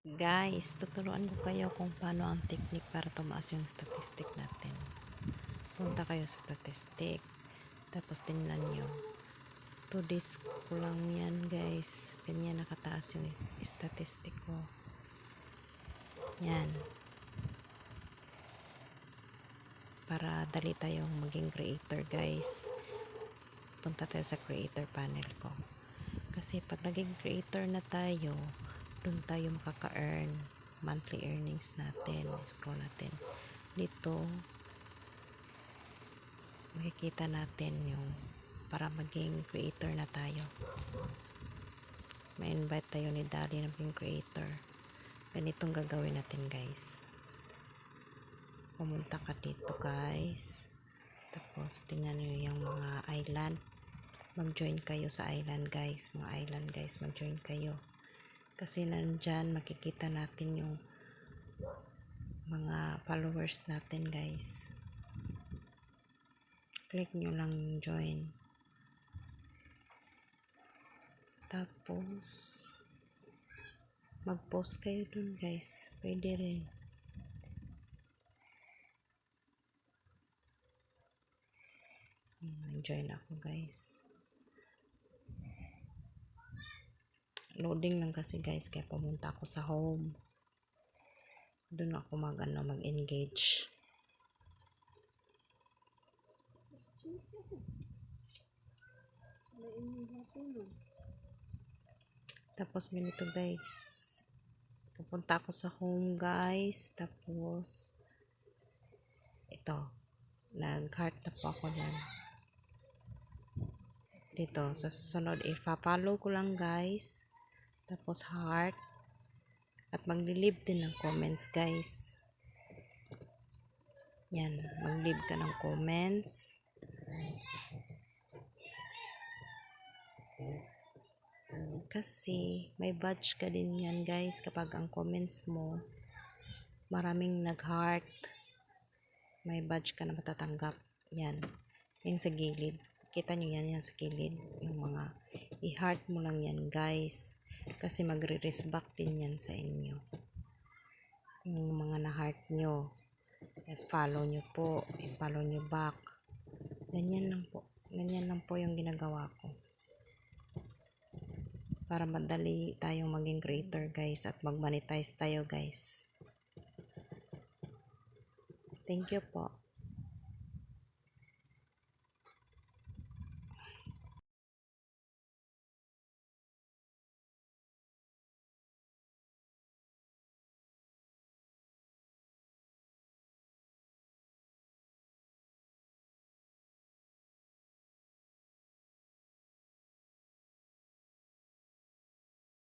Guys, tuturuan ko kayo kung paano ang technique para tumaas yung statistic natin. Punta kayo sa statistic. Tapos tingnan nyo. 2 days ko lang yan guys. Ganyan nakataas yung statistic ko. Yan. Para dali tayong maging creator guys. Punta tayo sa creator panel ko. Kasi pag naging creator na tayo, doon tayo makaka-earn monthly earnings natin. Scroll natin dito, makikita natin yung para maging creator na tayo. Ma-invite tayo ni Dali na maging creator. Ganitong gagawin natin guys. Pumunta ka dito guys, tapos tingnan nyo yung mga island. Mag-join kayo sa island guys. Mga island guys, mag-join kayo. Kasi nandyan makikita natin yung mga followers natin guys. Click nyo lang join. Tapos mag-post kayo dun guys. Pwede rin. Nag-join ako guys. Loading lang kasi guys, kaya pumunta ako sa home. Doon ako mag-engage. Tapos ganito guys. Pupunta ako sa home guys. Tapos ito. Nag-heart na po ako dyan. Dito. Sa susunod, i-follow ko lang guys. Tapos heart. At mag-leave din ng comments guys. Yan. Mag-leave ka ng comments. Kasi may badge ka din yan guys kapag ang comments mo maraming nag-heart. May badge ka na matatanggap. Yan. Yung sa gilid. Kita nyo yan sa gilid. Yung mga i-heart mo lang yan guys. Kasi magre-resback din yan sa inyo. Yung mga na-heart nyo. I-follow nyo po. I-follow nyo back. Ganyan lang po. Ganyan lang po yung ginagawa ko. Para madali tayong maging creator guys. At mag-monetize tayo guys. Thank you po.